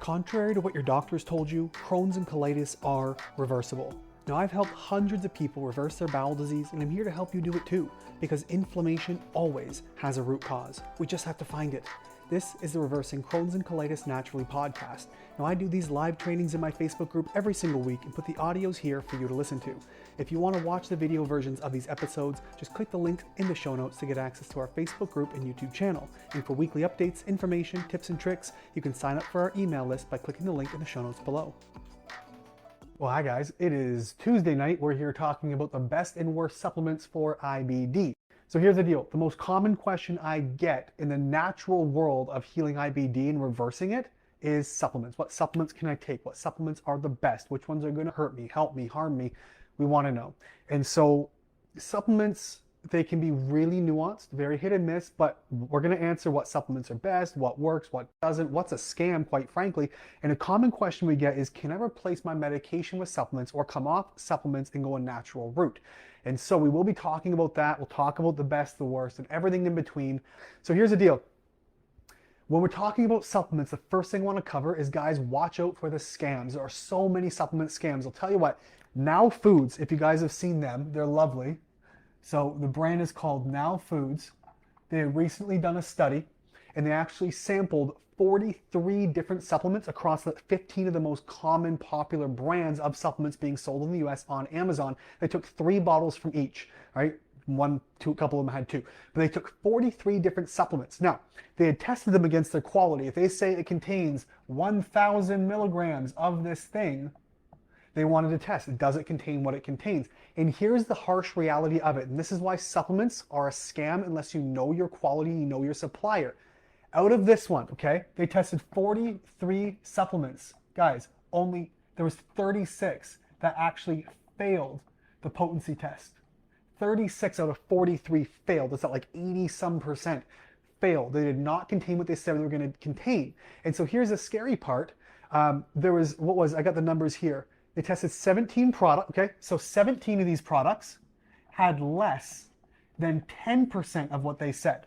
Contrary to what your doctors told you, Crohn's and colitis are reversible. Now, I've helped hundreds of people reverse their bowel disease, and I'm here to help you do it too, because inflammation always has a root cause. We just have to find it. This is the Reversing Crohn's and Colitis Naturally podcast. Now, I do these live trainings in my Facebook group every single week and put the audios here for you to listen to. If you want to watch the video versions of these episodes, just click the link in the show notes to get access to our Facebook group and YouTube channel. And for weekly updates, information, tips, and tricks, you can sign up for our email list by clicking the link in the show notes below. Well, hi guys, it is Tuesday night. We're here talking about the best and worst supplements for IBD. So here's the deal. The most common question I get in the natural world of healing IBD and reversing it is supplements. What supplements can I take? What supplements are the best? Which ones are going to hurt me, help me, harm me? We want to know. And so supplements, they can be really nuanced, very hit and miss, but we're going to answer what supplements are best, what works, what doesn't, what's a scam, quite frankly. And a common question we get is, can I replace my medication with supplements or come off supplements and go a natural route? And so we will be talking about that. We'll talk about the best, the worst, and everything in between. So here's the deal. When we're talking about supplements, the first thing I want to cover is, guys, watch out for the scams. There are so many supplement scams. I'll tell you what, Now Foods, if you guys have seen them, they're lovely. So the brand is called Now Foods. They have recently done a study, and they actually sampled 43 different supplements across the 15 of the most common popular brands of supplements being sold in the US on Amazon. They took 3 bottles from each, right? A couple of them had 2. But they took 43 different supplements. Now, they had tested them against their quality. If they say it contains 1,000 milligrams of this thing, they wanted to test, does it contain what it contains? And here's the harsh reality of it. And this is why supplements are a scam unless you know your quality, you know your supplier. Out of this one, okay, they tested 43 supplements. Guys, there was 36 that actually failed the potency test. 36 out of 43 failed. That's at like 80-some% failed. They did not contain what they said they were going to contain. And so here's the scary part. I got the numbers here. They tested 17 products, okay? So 17 of these products had less than 10% of what they said.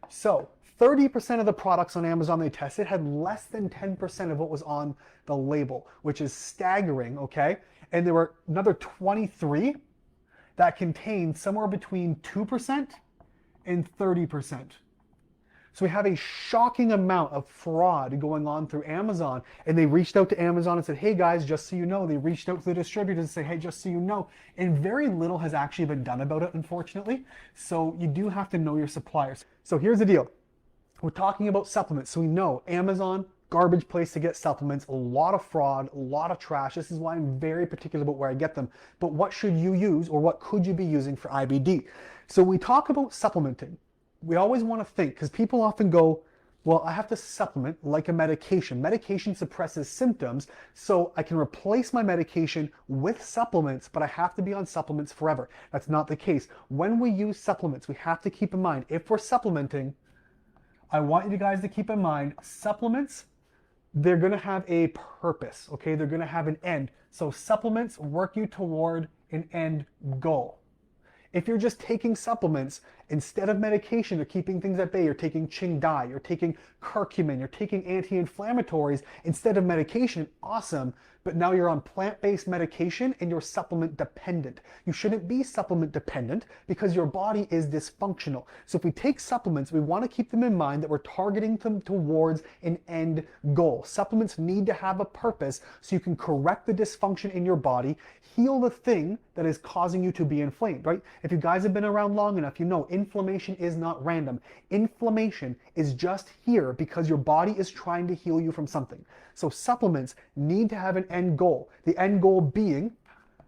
So 30% of the products on Amazon they tested had less than 10% of what was on the label, which is staggering, okay? And there were another 23 that contained somewhere between 2% and 30%. So we have a shocking amount of fraud going on through Amazon, and they reached out to Amazon and said, hey guys, just so you know. They reached out to the distributors and say, hey, just so you know. And very little has actually been done about it, unfortunately. So you do have to know your suppliers. So here's the deal. We're talking about supplements. So we know Amazon, garbage place to get supplements, a lot of fraud, a lot of trash. This is why I'm very particular about where I get them. But what should you use, or what could you be using for IBD? So we talk about supplementing. We always want to think, because people often go, well, I have to supplement like a medication. Medication suppresses symptoms, so I can replace my medication with supplements, but I have to be on supplements forever. That's not the case. When we use supplements, we have to keep in mind, if we're supplementing, I want you guys to keep in mind, supplements, they're going to have a purpose, okay? They're going to have an end. So supplements work you toward an end goal. If you're just taking supplements instead of medication or keeping things at bay, you're taking Qing Dai, you're taking curcumin, you're taking anti-inflammatories instead of medication, awesome. But now you're on plant-based medication and you're supplement dependent. You shouldn't be supplement dependent because your body is dysfunctional. So if we take supplements, we want to keep them in mind that we're targeting them towards an end goal. Supplements need to have a purpose so you can correct the dysfunction in your body, heal the thing that is causing you to be inflamed, right? If you guys have been around long enough, you know inflammation is not random. Inflammation is just here because your body is trying to heal you from something. So supplements need to have an end goal. The end goal being,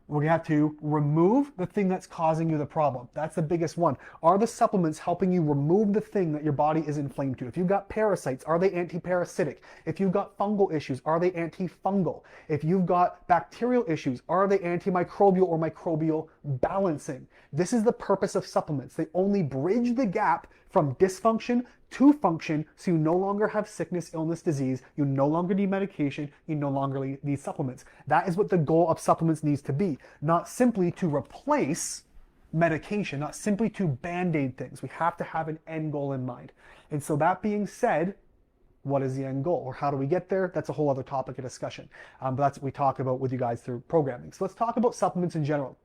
we're going to have to remove the thing that's causing you the problem. That's the biggest one. Are the supplements helping you remove the thing that your body is inflamed to? If you've got parasites, are they anti-parasitic? If you've got fungal issues, are they antifungal? If you've got bacterial issues, are they antimicrobial or microbial balancing? This is the purpose of supplements. They only bridge the gap from dysfunction to function, so you no longer have sickness, illness, disease, you no longer need medication, you no longer need supplements. That is what the goal of supplements needs to be, not simply to replace medication, not simply to band-aid things. We have to have an end goal in mind. And so that being said, What is the end goal, or how do we get there? That's a whole other topic of discussion. But that's what we talk about with you guys through programming. So let's talk about supplements in general.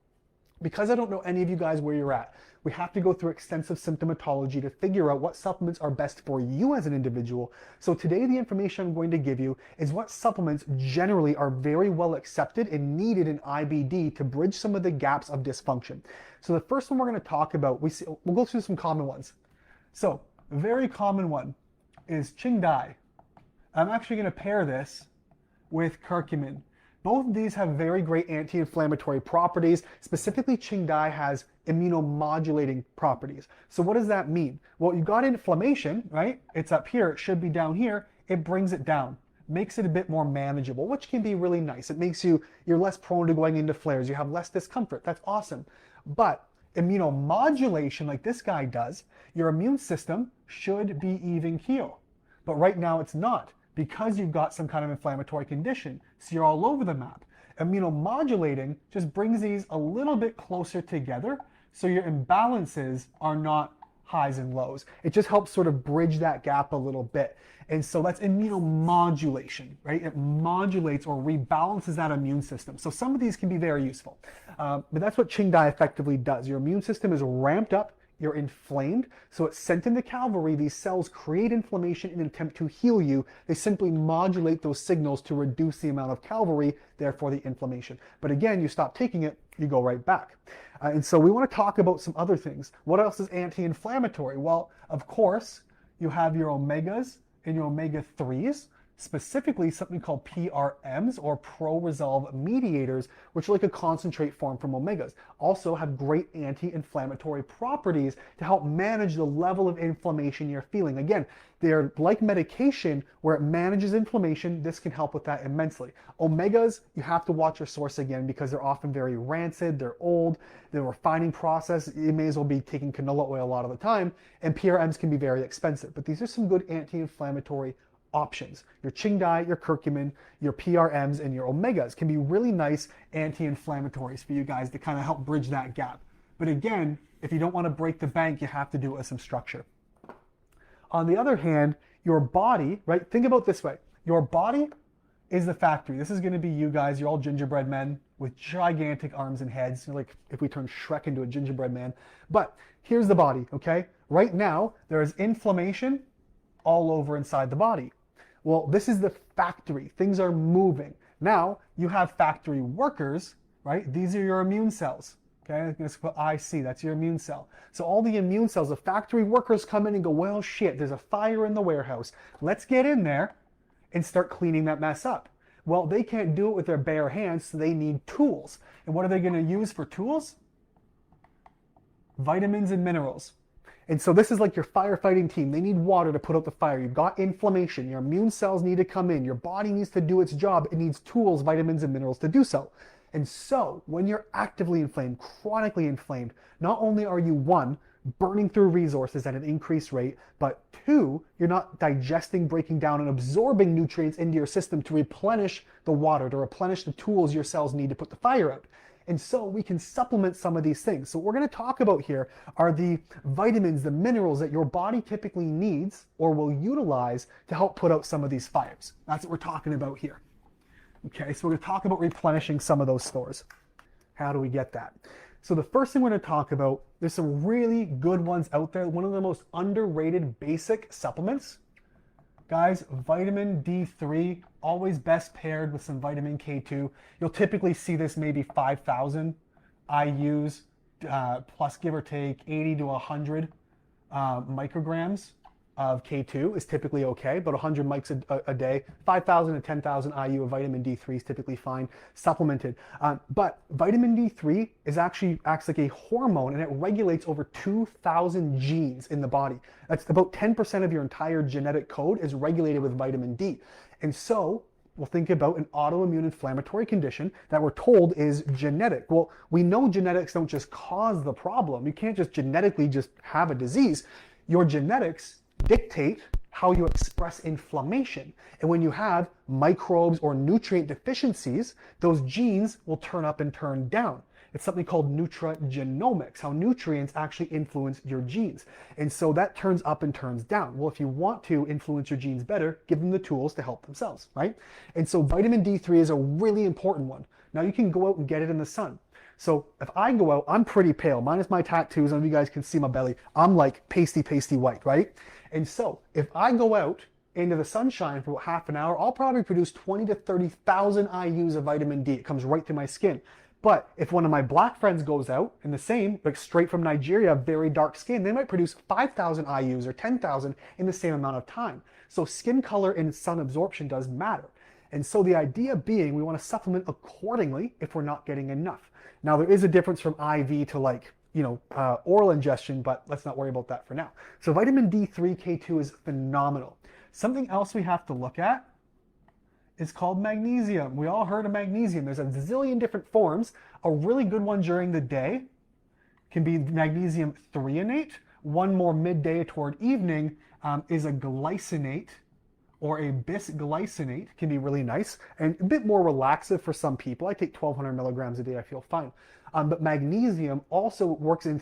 Because I don't know any of you guys where you're at, we have to go through extensive symptomatology to figure out what supplements are best for you as an individual. So today the information I'm going to give you is what supplements generally are very well accepted and needed in IBD to bridge some of the gaps of dysfunction. So the first one we're going to talk about, we'll go through some common ones. So a very common one is Qingdai. I'm actually going to pair this with curcumin. Both of these have very great anti-inflammatory properties. Specifically, Qingdai has immunomodulating properties. So what does that mean? Well, you've got inflammation, right? It's up here, it should be down here. It brings it down, makes it a bit more manageable, which can be really nice. It makes you're less prone to going into flares. You have less discomfort. That's awesome. But immunomodulation, like this guy does, your immune system should be even keel. But right now it's not, because you've got some kind of inflammatory condition. So you're all over the map. Immunomodulating just brings these a little bit closer together so your imbalances are not highs and lows. It just helps sort of bridge that gap a little bit. And so that's immunomodulation, right? It modulates or rebalances that immune system. So some of these can be very useful. But that's what Qingdai effectively does. Your immune system is ramped up, you're inflamed, so it's sent into cavalry. These cells create inflammation in an attempt to heal you. They simply modulate those signals to reduce the amount of cavalry, therefore the inflammation. But again, you stop taking it, you go right back. And so we want to talk about some other things. What else is anti-inflammatory? Well, of course, you have your omegas and your omega-3s, specifically something called PRMs, or pro-resolve mediators, which are like a concentrate form from omegas. Also have great anti-inflammatory properties to help manage the level of inflammation you're feeling. Again, they're like medication where it manages inflammation. This can help with that immensely. Omegas, you have to watch your source again, because they're often very rancid, they're old, they're a refining process. You may as well be taking canola oil a lot of the time, and PRMs can be very expensive. But these are some good anti-inflammatory options. Your Qingdai, your curcumin, your PRMs, and your omegas can be really nice anti-inflammatories for you guys to kind of help bridge that gap. But again, if you don't want to break the bank, you have to do it with some structure. On the other hand, your body, right? Think about it this way. Your body is the factory. This is going to be you guys. You're all gingerbread men with gigantic arms and heads. You're like if we turn Shrek into a gingerbread man. But here's the body, okay? Right now, there is inflammation all over inside the body. Well, this is the factory. Things are moving. Now, you have factory workers, right? These are your immune cells. Okay, I'm going to put IC, that's your immune cell. So all the immune cells, the factory workers come in and go, well, shit, there's a fire in the warehouse. Let's get in there and start cleaning that mess up. Well, they can't do it with their bare hands, so they need tools. And what are they going to use for tools? Vitamins and minerals. And so this is like your firefighting team. They need water to put out the fire. You've got inflammation. Your immune cells need to come in. Your body needs to do its job. It needs tools, vitamins, and minerals to do so. And so when you're actively inflamed, chronically inflamed, not only are you, one, burning through resources at an increased rate, but two, you're not digesting, breaking down, and absorbing nutrients into your system to replenish the water, to replenish the tools your cells need to put the fire out. And so we can supplement some of these things. So what we're going to talk about here are the vitamins, the minerals that your body typically needs or will utilize to help put out some of these fires. That's what we're talking about here. Okay, so we're going to talk about replenishing some of those stores. How do we get that? So the first thing we're going to talk about, there's some really good ones out there. One of the most underrated basic supplements. Guys, vitamin D3, always best paired with some vitamin K2. You'll typically see this maybe 5,000 IUs, plus give or take 80 to 100 micrograms of K2 is typically okay, but 100 mics a day, 5,000 to 10,000 IU of vitamin D3 is typically fine, supplemented. But vitamin D3 actually acts like a hormone, and it regulates over 2,000 genes in the body. That's about 10% of your entire genetic code is regulated with vitamin D. And so we'll think about an autoimmune inflammatory condition that we're told is genetic. Well, we know genetics don't just cause the problem. You can't just genetically just have a disease. Your genetics dictate how you express inflammation. And when you have microbes or nutrient deficiencies, those genes will turn up and turn down. It's something called nutrigenomics, how nutrients actually influence your genes. And so that turns up and turns down. Well, if you want to influence your genes better, give them the tools to help themselves, right? And so vitamin D3 is a really important one. Now you can go out and get it in the sun. So if I go out, I'm pretty pale, minus my tattoos, and you guys can see my belly. I'm like pasty white, right? And so if I go out into the sunshine for about half an hour, I'll probably produce 20 to 30,000 IUs of vitamin D. It comes right through my skin. But if one of my black friends goes out in the same, like straight from Nigeria, very dark skin, they might produce 5,000 IUs or 10,000 in the same amount of time. So skin color and sun absorption does matter. And so the idea being we want to supplement accordingly if we're not getting enough. Now there is a difference from IV to like, oral ingestion, but let's not worry about that for now. So vitamin D3, K2 is phenomenal. Something else we have to look at is called magnesium. We all heard of magnesium. There's a zillion different forms. A really good one during the day can be magnesium threonate. One more midday toward evening is a glycinate or a bisglycinate, can be really nice and a bit more relaxive for some people. I take 1,200 milligrams a day, I feel fine. But magnesium also works in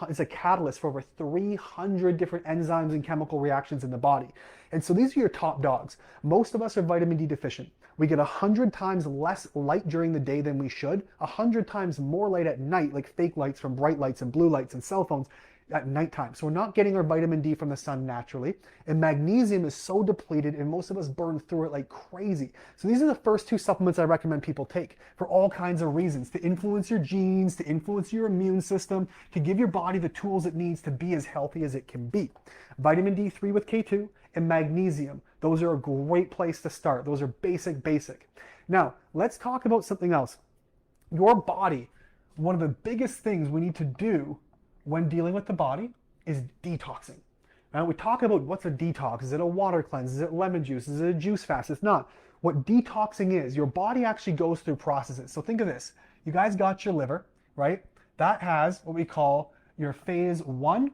is a catalyst for over 300 different enzymes and chemical reactions in the body. And so these are your top dogs. Most of us are vitamin D deficient. We get 100 times less light during the day than we should, 100 times more light at night, like fake lights from bright lights and blue lights and cell phones at nighttime. So we're not getting our vitamin D from the sun naturally. And magnesium is so depleted and most of us burn through it like crazy. So these are the first two supplements I recommend people take for all kinds of reasons, to influence your genes, to influence your immune system, to give your body the tools it needs to be as healthy as it can be. Vitamin D3 with K2 and magnesium. Those are a great place to start. Those are basic. Now, let's talk about something else. Your body, one of the biggest things we need to do when dealing with the body is detoxing. Now we talk about what's a detox. Is it a water cleanse? Is it lemon juice? Is it a juice fast? It's not. What detoxing is, your body actually goes through processes. So think of this. You guys got your liver, right? That has what we call your phase 1,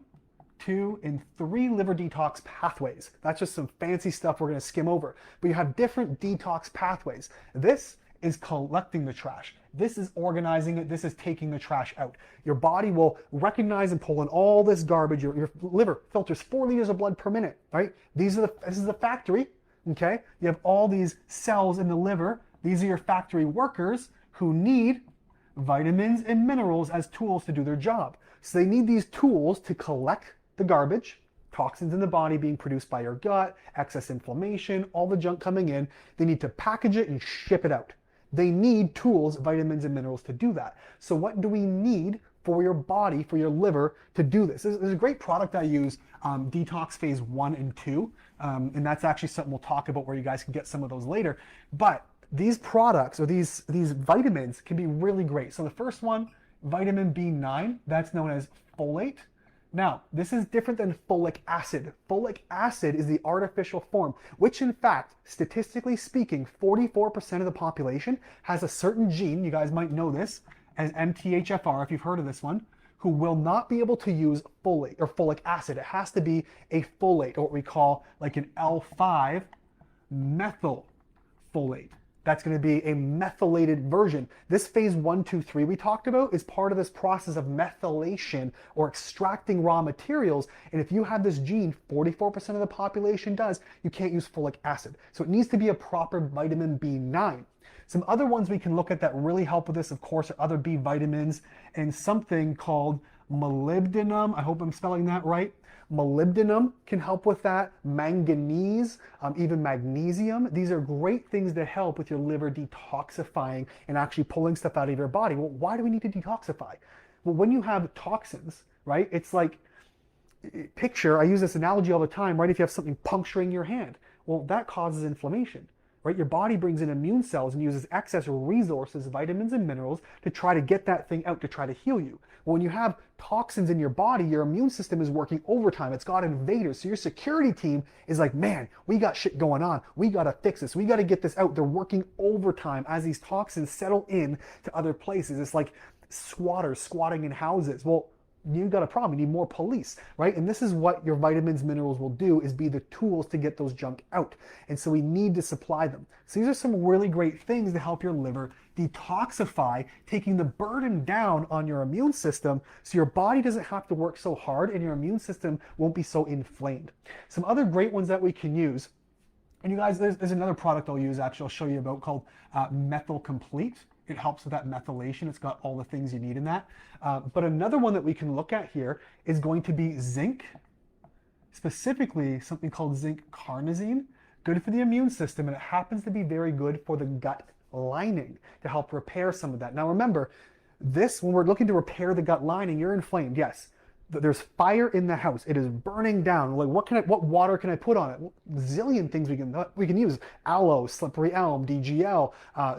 2, and 3 liver detox pathways. That's just some fancy stuff we're going to skim over. But you have different detox pathways. This is collecting the trash. This is organizing it. This is taking the trash out. Your body will recognize and pull in all this garbage. Your liver filters 4 liters of blood per minute, right? This is the factory, okay? You have all these cells in the liver. These are your factory workers who need vitamins and minerals as tools to do their job. So they need these tools to collect the garbage, toxins in the body being produced by your gut, excess inflammation, all the junk coming in. They need to package it and ship it out. They need tools, vitamins, and minerals to do that. So what do we need for your body, for your liver to do this? There's a great product I use, Detox Phase 1 and 2, and that's actually something we'll talk about where you guys can get some of those later. But these products or these vitamins can be really great. So the first one, vitamin B9, that's known as folate. Now, this is different than folic acid. Folic acid is the artificial form, which in fact, statistically speaking, 44% of the population has a certain gene, you guys might know this, as MTHFR, if you've heard of this one, who will not be able to use folate or folic acid. It has to be a folate, or what we call like an L5 methylfolate. That's going to be a methylated version. This phase 1, 2, 3 we talked about is part of this process of methylation or extracting raw materials. And if you have this gene, 44% of the population does, you can't use folic acid. So it needs to be a proper vitamin B9. Some other ones we can look at that really help with this, of course, are other B vitamins and something called molybdenum. I hope I'm spelling that right. Molybdenum can help with that, manganese, even magnesium. These are great things to help with your liver detoxifying and actually pulling stuff out of your body. Well, why do we need to detoxify? Well, when you have toxins, right, it's like, picture, I use this analogy all the time, right, if you have something puncturing your hand, well, that causes inflammation. Right? Your body brings in immune cells and uses excess resources, vitamins and minerals to try to get that thing out, to try to heal you. Well, when you have toxins in your body, your immune system is working overtime. It's got invaders. So your security team is like, man, we got shit going on. We got to fix this. We got to get this out. They're working overtime as these toxins settle in to other places. It's like squatters squatting in houses. Well, you got a problem. You need more police, right? And this is what your vitamins, minerals will do, is be the tools to get those junk out. And so we need to supply them. So these are some really great things to help your liver detoxify, taking the burden down on your immune system so your body doesn't have to work so hard and your immune system won't be so inflamed. Some other great ones that we can use, and you guys, there's another product I'll use, actually, I'll show you about, called Methyl Complete. It helps with that methylation. It's got all the things you need in that. But another one that we can look at here is going to be zinc, specifically something called zinc carnosine. Good for the immune system, and it happens to be very good for the gut lining to help repair some of that. Now remember, this, when we're looking to repair the gut lining, you're inflamed, yes. There's fire in the house. It is burning down. Like, what water can I put on it? Zillion things we can use. Aloe, slippery elm, DGL,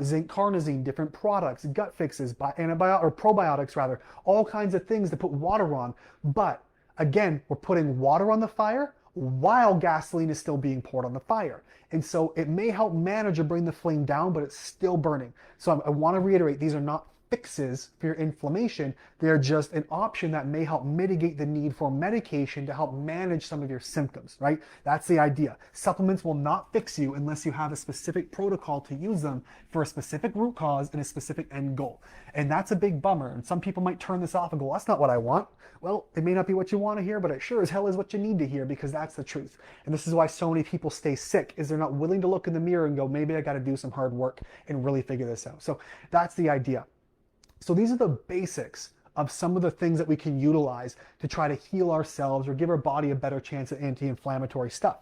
zinc carnosine, different products, gut fixes, probiotics rather, all kinds of things to put water on. But again, we're putting water on the fire while gasoline is still being poured on the fire. And so it may help manage or bring the flame down, but it's still burning. So I want to reiterate, these are not fixes for your inflammation. They're just an option that may help mitigate the need for medication to help manage some of your symptoms, right? That's the idea. Supplements will not fix you unless you have a specific protocol to use them for a specific root cause and a specific end goal. And that's a big bummer. And some people might turn this off and go, that's not what I want. Well, it may not be what you want to hear, but it sure as hell is what you need to hear, because that's the truth. And this is why so many people stay sick, is they're not willing to look in the mirror and go, maybe I got to do some hard work and really figure this out. So that's the idea. So these are the basics of some of the things that we can utilize to try to heal ourselves or give our body a better chance at anti-inflammatory stuff.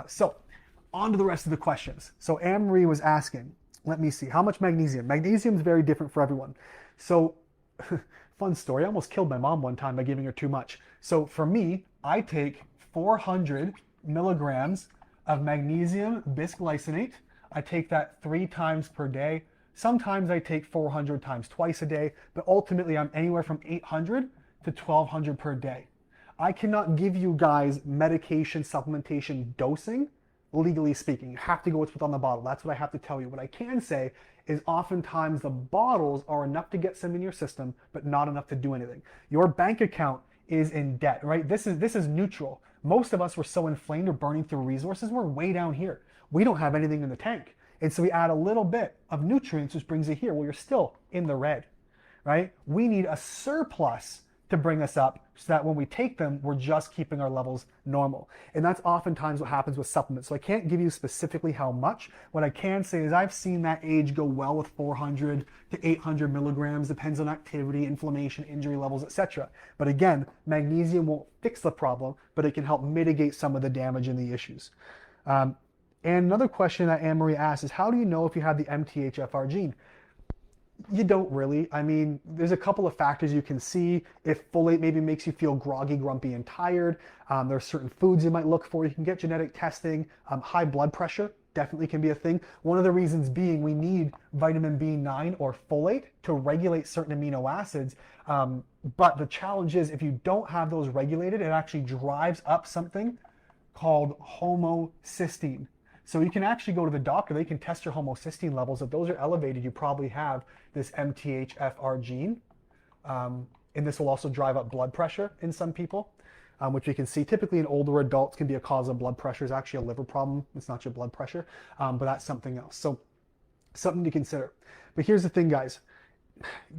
So on to the rest of the questions. So Anne-Marie was asking, let me see, how much magnesium? Magnesium is very different for everyone. So fun story, I almost killed my mom one time by giving her too much. So for me, I take 400 milligrams of magnesium bisglycinate. I take that 3 times per day. Sometimes I take 400 times twice a day, but ultimately I'm anywhere from 800 to 1200 per day. I cannot give you guys medication supplementation dosing, legally speaking. You have to go with what's on the bottle. That's what I have to tell you. What I can say is oftentimes the bottles are enough to get some in your system, but not enough to do anything. Your bank account is in debt, right? This is neutral. Most of us were so inflamed or burning through resources, we're way down here. We don't have anything in the tank. And so we add a little bit of nutrients, which brings you here. Well, you're still in the red, right? We need a surplus to bring us up so that when we take them, we're just keeping our levels normal. And that's oftentimes what happens with supplements. So I can't give you specifically how much. What I can say is I've seen that age go well with 400 to 800 milligrams, depends on activity, inflammation, injury levels, etc. But again, magnesium won't fix the problem, but it can help mitigate some of the damage and the issues. And another question that Anne-Marie asked is, how do you know if you have the MTHFR gene? You don't really. I mean, there's a couple of factors you can see. If folate maybe makes you feel groggy, grumpy, and tired, there are certain foods you might look for. You can get genetic testing. High blood pressure definitely can be a thing. One of the reasons being we need vitamin B9 or folate to regulate certain amino acids. But the challenge is if you don't have those regulated, it actually drives up something called homocysteine. So you can actually go to the doctor, they can test your homocysteine levels. If those are elevated, you probably have this MTHFR gene. And this will also drive up blood pressure in some people, which you can see typically in older adults can be a cause of blood pressure. It's actually a liver problem. It's not your blood pressure, but that's something else. So something to consider. But here's the thing, guys.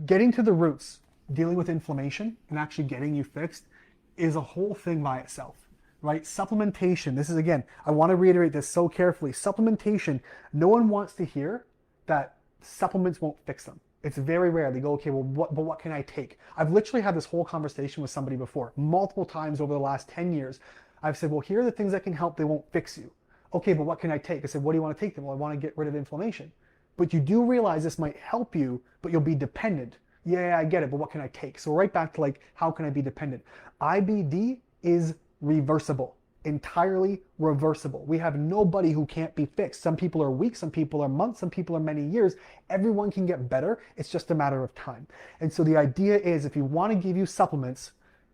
Getting to the roots, dealing with inflammation and actually getting you fixed is a whole thing by itself. Right? Supplementation, this is, again, I want to reiterate this so carefully. Supplementation, no one wants to hear that supplements won't fix them. It's very rare. They go, okay, well, what can I take? I've literally had this whole conversation with somebody before, multiple times over the last 10 years. I've said, well, here are the things that can help. They won't fix you. Okay, but what can I take? I said, what do you want to take them? Well, I want to get rid of inflammation. But you do realize this might help you, but you'll be dependent. Yeah, I get it, but what can I take? So right back to like, how can I be dependent? IBD is reversible, entirely reversible. We have nobody who can't be fixed. Some people are weeks, some people are months, some people are many years. Everyone can get better. It's just a matter of time. And so the idea is if you want to give you supplements,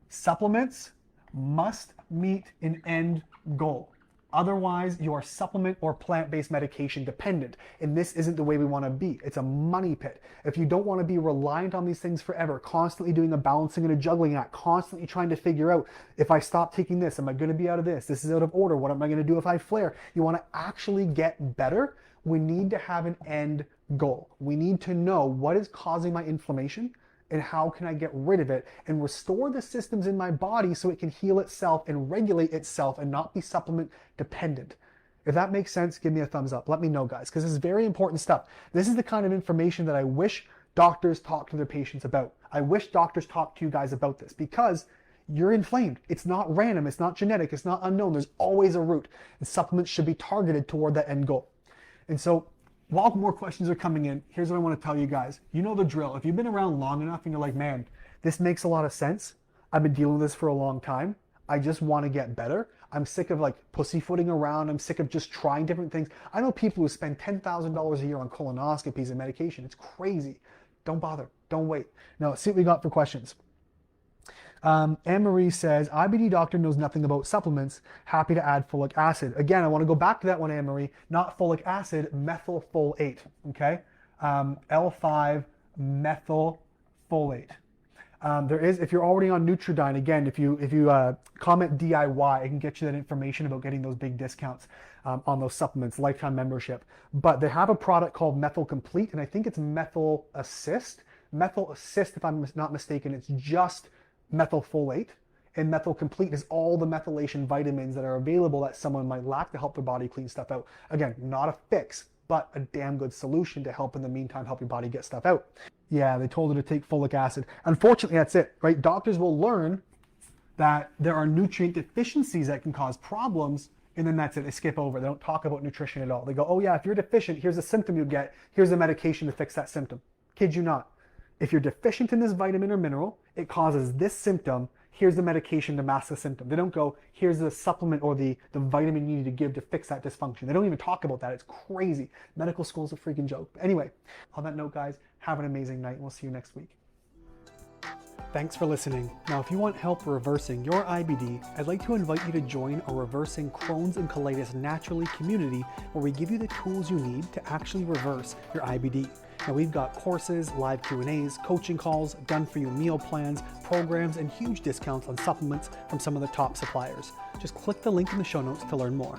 supplements must meet an end goal. Otherwise, you are supplement or plant-based medication dependent, and this isn't the way we want to be. It's a money pit. If you don't want to be reliant on these things forever, constantly doing a balancing and a juggling act, constantly trying to figure out, if I stop taking this, am I going to be out of this? This is out of order. What am I going to do if I flare? You want to actually get better. We need to have an end goal. We need to know what is causing my inflammation and how can I get rid of it and restore the systems in my body so it can heal itself and regulate itself and not be supplement dependent. If that makes sense, give me a thumbs up. Let me know, guys, because this is very important stuff. This is the kind of information that I wish doctors talk to their patients about. I wish doctors talk to you guys about this because you're inflamed. It's not random. It's not genetic. It's not unknown. There's always a root, and supplements should be targeted toward that end goal. And so while more questions are coming in, here's what I want to tell you guys. You know the drill. If you've been around long enough and you're like, man, this makes a lot of sense. I've been dealing with this for a long time. I just want to get better. I'm sick of like pussyfooting around. I'm sick of just trying different things. I know people who spend $10,000 a year on colonoscopies and medication. It's crazy. Don't bother. Don't wait. Now, let's see what we got for questions. Anne-Marie says, IBD doctor knows nothing about supplements. Happy to add folic acid. Again, I want to go back to that one, Anne-Marie. Not folic acid, methylfolate. Okay? L5 methylfolate. There is, if you're already on Nutridyne, again, if you comment DIY, I can get you that information about getting those big discounts on those supplements, lifetime membership. But they have a product called Methyl Complete, and I think it's Methyl Assist. Methyl Assist, if I'm not mistaken, it's just methylfolate, and Methyl Complete is all the methylation vitamins that are available that someone might lack to help their body clean stuff out. Again, not a fix, but a damn good solution to help in the meantime help your body get stuff out. Yeah, they told her to take folic acid. Unfortunately, that's it, right? Doctors will learn that there are nutrient deficiencies that can cause problems, and then that's it. They skip over. They don't talk about nutrition at all. They go, oh yeah, if you're deficient, here's a symptom you get. Here's a medication to fix that symptom. Kid you not. If you're deficient in this vitamin or mineral, it causes this symptom. Here's the medication to mask the symptom. They don't go, here's the supplement or the vitamin you need to give to fix that dysfunction. They don't even talk about that. It's crazy. Medical school's a freaking joke. But anyway, on that note, guys, have an amazing night, and we'll see you next week. Thanks for listening. Now, if you want help reversing your IBD, I'd like to invite you to join our Reversing Crohn's and Colitis Naturally community, where we give you the tools you need to actually reverse your IBD. Now, we've got courses, live Q&As, coaching calls, done-for-you meal plans, programs, and huge discounts on supplements from some of the top suppliers. Just click the link in the show notes to learn more.